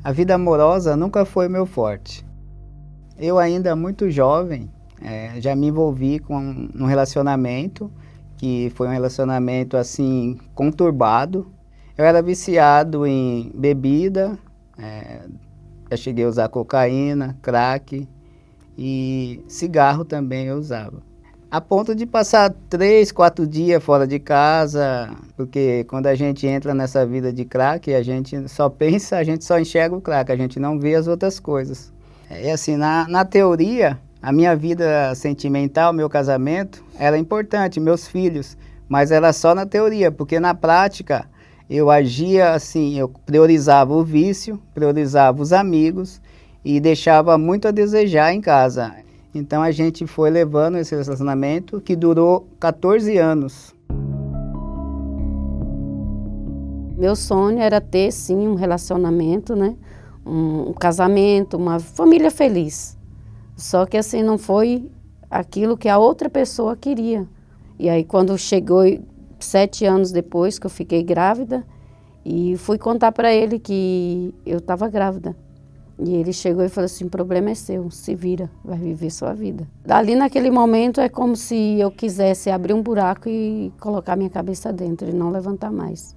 A vida amorosa nunca foi meu forte. Eu ainda muito jovem, já me envolvi num relacionamento, que foi um relacionamento assim, conturbado. Eu era viciado em bebida, já cheguei a usar cocaína, crack e cigarro também eu usava. A ponto de passar 3, 4 dias fora de casa, porque quando a gente entra nessa vida de crack, a gente só pensa, a gente só enxerga o crack, a gente não vê as outras coisas. É assim, na teoria, a minha vida sentimental, meu casamento, era importante, meus filhos, mas era só na teoria, porque na prática eu agia assim, eu priorizava o vício, priorizava os amigos e deixava muito a desejar em casa. Então a gente foi levando esse relacionamento que durou 14 anos. Meu sonho era ter sim um relacionamento, né? Um casamento, uma família feliz. Só que assim não foi aquilo que a outra pessoa queria. E aí quando chegou 7 anos depois que eu fiquei grávida, e fui contar para ele que eu estava grávida. E ele chegou e falou assim, o problema é seu, se vira, vai viver sua vida. Dali naquele momento é como se eu quisesse abrir um buraco e colocar minha cabeça dentro e não levantar mais.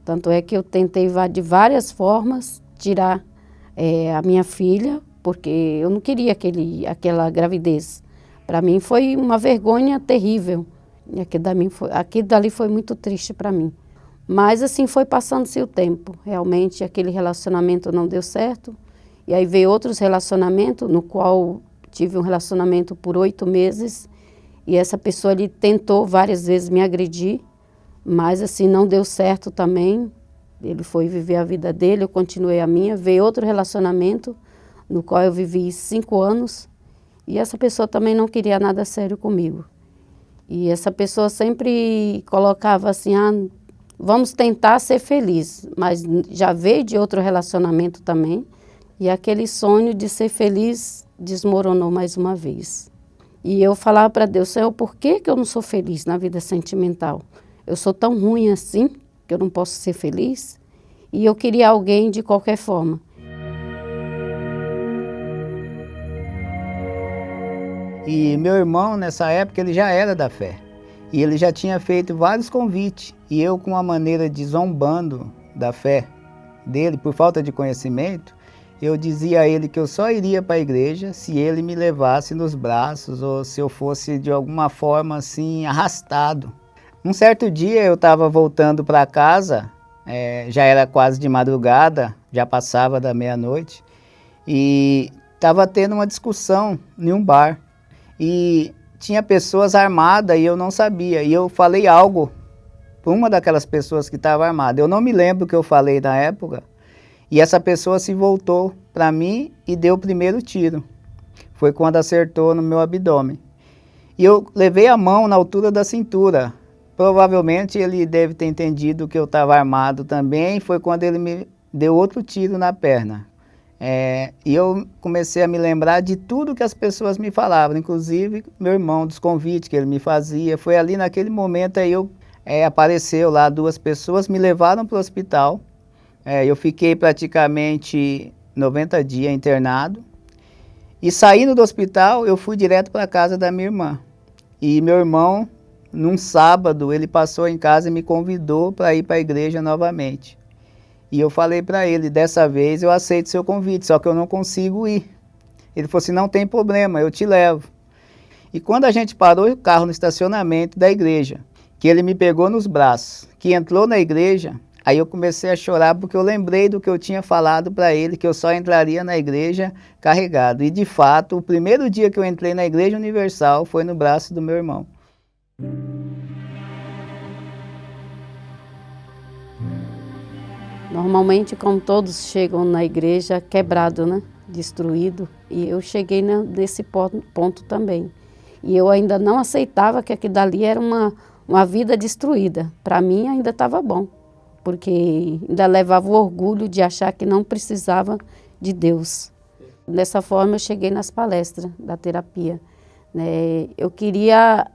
Tanto é que eu tentei de várias formas tirar a minha filha, porque eu não queria aquela gravidez. Para mim foi uma vergonha terrível. E aquilo dali foi muito triste para mim. Mas assim foi passando-se o tempo. Realmente aquele relacionamento não deu certo. E aí veio outros relacionamentos, no qual tive um relacionamento por 8 meses. E essa pessoa ali tentou várias vezes me agredir, mas assim não deu certo também. Ele foi viver a vida dele, eu continuei a minha. Veio outro relacionamento, no qual eu vivi 5 anos. E essa pessoa também não queria nada sério comigo. E essa pessoa sempre colocava assim, vamos tentar ser feliz. Mas já veio de outro relacionamento também. E aquele sonho de ser feliz desmoronou mais uma vez. E eu falava para Deus, Senhor, por que eu não sou feliz na vida sentimental? Eu sou tão ruim assim, que eu não posso ser feliz? E eu queria alguém de qualquer forma. E meu irmão, nessa época, ele já era da fé. E ele já tinha feito vários convites. E eu, com uma maneira de zombando da fé dele, por falta de conhecimento, eu dizia a ele que eu só iria para a igreja se ele me levasse nos braços ou se eu fosse de alguma forma assim arrastado. Um certo dia eu estava voltando para casa, já era quase de madrugada, já passava da meia-noite, e estava tendo uma discussão em um bar. E tinha pessoas armadas e eu não sabia, e eu falei algo para uma daquelas pessoas que estava armada. Eu não me lembro o que eu falei na época. E essa pessoa se voltou para mim e deu o primeiro tiro. Foi quando acertou no meu abdômen. E eu levei a mão na altura da cintura. Provavelmente ele deve ter entendido que eu estava armado também. Foi quando ele me deu outro tiro na perna. E eu comecei a me lembrar de tudo que as pessoas me falavam, inclusive meu irmão, dos convites que ele me fazia. Foi ali naquele momento aí apareceu lá 2 pessoas, me levaram para o hospital. Eu fiquei praticamente 90 dias internado. E saindo do hospital, eu fui direto para a casa da minha irmã. E meu irmão, num sábado, ele passou em casa e me convidou para ir para a igreja novamente. E eu falei para ele, dessa vez eu aceito seu convite, só que eu não consigo ir. Ele falou assim, não tem problema, eu te levo. E quando a gente parou o carro no estacionamento da igreja, que ele me pegou nos braços, que entrou na igreja, aí eu comecei a chorar porque eu lembrei do que eu tinha falado para ele, que eu só entraria na igreja carregado. E de fato, o primeiro dia que eu entrei na Igreja Universal foi no braço do meu irmão. Normalmente, como todos chegam na igreja quebrado, né? Destruído. E eu cheguei nesse ponto também. E eu ainda não aceitava que aquilo dali era uma vida destruída. Para mim ainda estava bom. Porque ainda levava o orgulho de achar que não precisava de Deus. Dessa forma eu cheguei nas palestras da terapia. Eu queria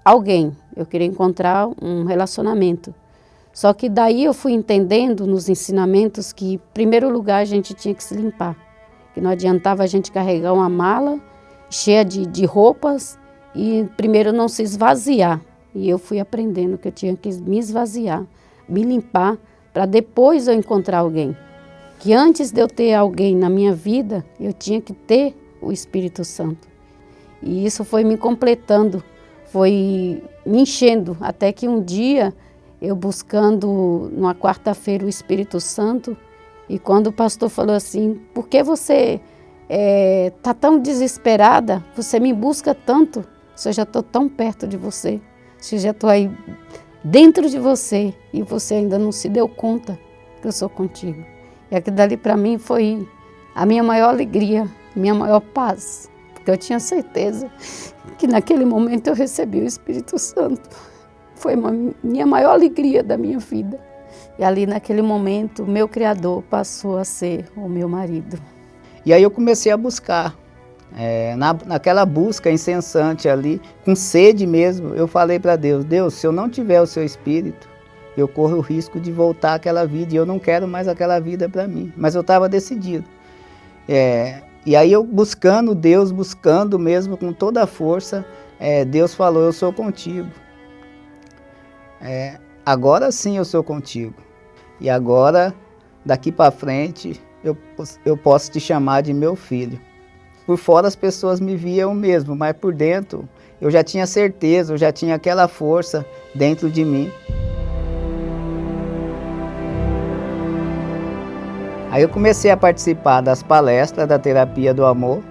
alguém, eu queria encontrar um relacionamento. Só que daí eu fui entendendo nos ensinamentos que, em primeiro lugar, a gente tinha que se limpar. Que não adiantava a gente carregar uma mala cheia de roupas e primeiro não se esvaziar. E eu fui aprendendo que eu tinha que me esvaziar, me limpar, para depois eu encontrar alguém. Que antes de eu ter alguém na minha vida, eu tinha que ter o Espírito Santo. E isso foi me completando, foi me enchendo, até que um dia, eu buscando numa quarta-feira o Espírito Santo, e quando o pastor falou assim, por que você está tão desesperada? Você me busca tanto, se eu já estou tão perto de você, se eu já estou aí dentro de você, e você ainda não se deu conta que eu sou contigo. E aquilo dali para mim foi a minha maior alegria, minha maior paz, porque eu tinha certeza que naquele momento eu recebi o Espírito Santo. Foi a minha maior alegria da minha vida. E ali naquele momento, meu Criador passou a ser o meu marido. E aí eu comecei a buscar. Naquela busca incessante ali, com sede mesmo, eu falei para Deus, Deus, se eu não tiver o seu Espírito, eu corro o risco de voltar àquela vida, e eu não quero mais aquela vida para mim. Mas eu estava decidido. E aí eu buscando Deus, buscando mesmo com toda a força, Deus falou, eu sou contigo. Agora sim eu sou contigo. E agora, daqui para frente, eu posso te chamar de meu filho. Por fora as pessoas me viam mesmo, mas por dentro eu já tinha certeza, eu já tinha aquela força dentro de mim. Aí eu comecei a participar das palestras da terapia do amor.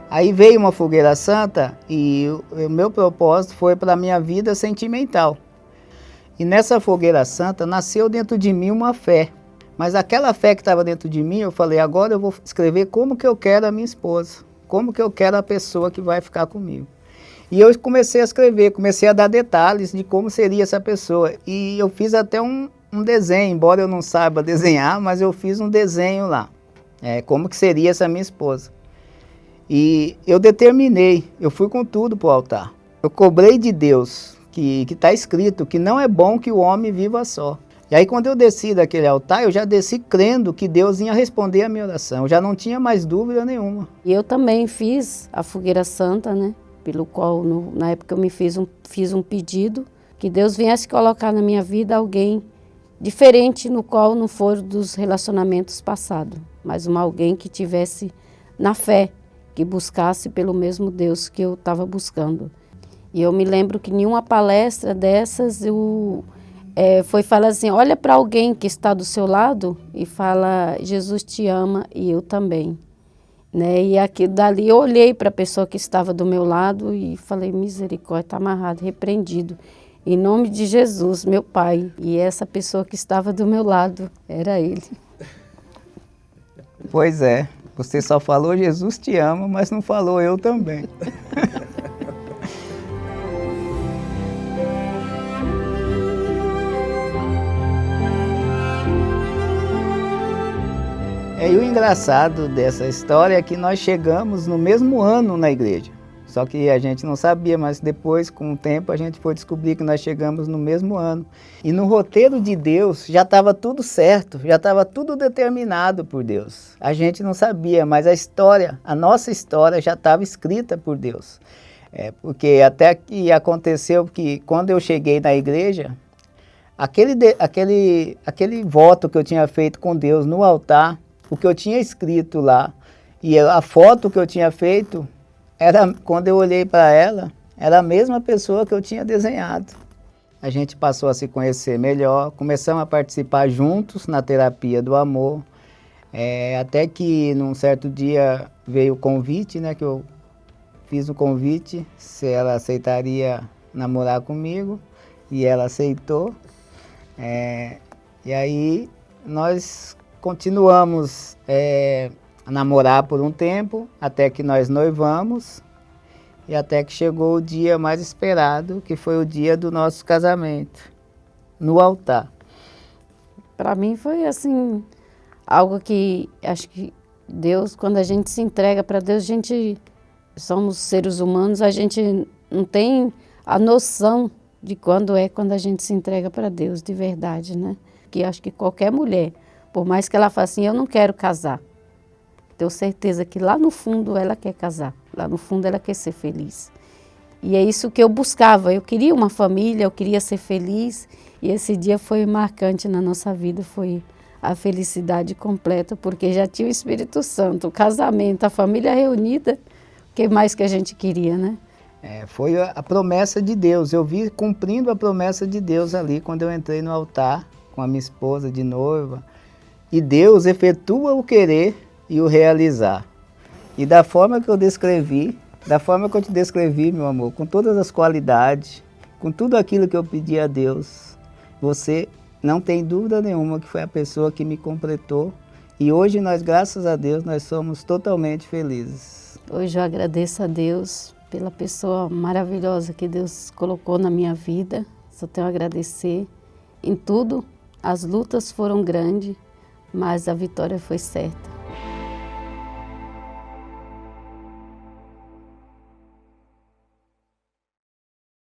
Aí veio uma fogueira santa e o meu propósito foi para a minha vida sentimental. E nessa fogueira santa nasceu dentro de mim uma fé. Mas aquela fé que estava dentro de mim, eu falei, agora eu vou escrever como que eu quero a minha esposa. Como que eu quero a pessoa que vai ficar comigo. E eu comecei a escrever, comecei a dar detalhes de como seria essa pessoa. E eu fiz até um desenho, embora eu não saiba desenhar, mas eu fiz um desenho lá. Como que seria essa minha esposa. E eu determinei, eu fui com tudo para o altar. Eu cobrei de Deus, que está escrito, que não é bom que o homem viva só. E aí quando eu desci daquele altar, eu já desci crendo que Deus ia responder a minha oração. Eu já não tinha mais dúvida nenhuma. E eu também fiz a fogueira santa, né? Pelo qual, na época, eu fiz um pedido que Deus viesse colocar na minha vida alguém diferente, no qual não for dos relacionamentos passados, mas alguém que tivesse na fé, que buscasse pelo mesmo Deus que eu estava buscando. E eu me lembro que em uma palestra dessas, foi falar assim, olha para alguém que está do seu lado e fala, Jesus te ama e eu também. Né? E aqui, dali eu olhei para a pessoa que estava do meu lado e falei, misericórdia, está amarrado, repreendido. Em nome de Jesus, meu Pai. E essa pessoa que estava do meu lado era ele. Pois é, você só falou Jesus te ama, mas não falou eu também. E o engraçado dessa história é que nós chegamos no mesmo ano na igreja. Só que a gente não sabia, mas depois, com o tempo, a gente foi descobrir que nós chegamos no mesmo ano. E no roteiro de Deus já estava tudo certo, já estava tudo determinado por Deus. A gente não sabia, mas a nossa história já estava escrita por Deus. Porque até que aconteceu que quando eu cheguei na igreja, aquele voto que eu tinha feito com Deus no altar, o que eu tinha escrito lá, e a foto que eu tinha feito, quando eu olhei para ela, era a mesma pessoa que eu tinha desenhado. A gente passou a se conhecer melhor, começamos a participar juntos na terapia do amor, até que num certo dia veio o convite, né, que eu fiz o convite, se ela aceitaria namorar comigo, e ela aceitou. E aí nós continuamos a namorar por um tempo, até que nós noivamos, e até que chegou o dia mais esperado, que foi o dia do nosso casamento, no altar. Para mim foi assim, algo que acho que Deus, quando a gente se entrega para Deus, somos seres humanos, a gente não tem a noção de quando a gente se entrega para Deus de verdade, né? Que acho que qualquer mulher, por mais que ela fale assim, eu não quero casar, tenho certeza que lá no fundo ela quer casar, lá no fundo ela quer ser feliz. E é isso que eu buscava, eu queria uma família, eu queria ser feliz, e esse dia foi marcante na nossa vida, foi a felicidade completa, porque já tinha o Espírito Santo, o casamento, a família reunida, o que mais que a gente queria, né? Foi a promessa de Deus, eu vi cumprindo a promessa de Deus ali, quando eu entrei no altar com a minha esposa de noiva, e Deus efetua o querer e o realizar. E da forma que eu descrevi, da forma que eu te descrevi, meu amor, com todas as qualidades, com tudo aquilo que eu pedi a Deus, você não tem dúvida nenhuma que foi a pessoa que me completou. E hoje nós, graças a Deus, nós somos totalmente felizes. Hoje eu agradeço a Deus pela pessoa maravilhosa que Deus colocou na minha vida. Só tenho a agradecer. Em tudo, as lutas foram grandes, mas a vitória foi certa.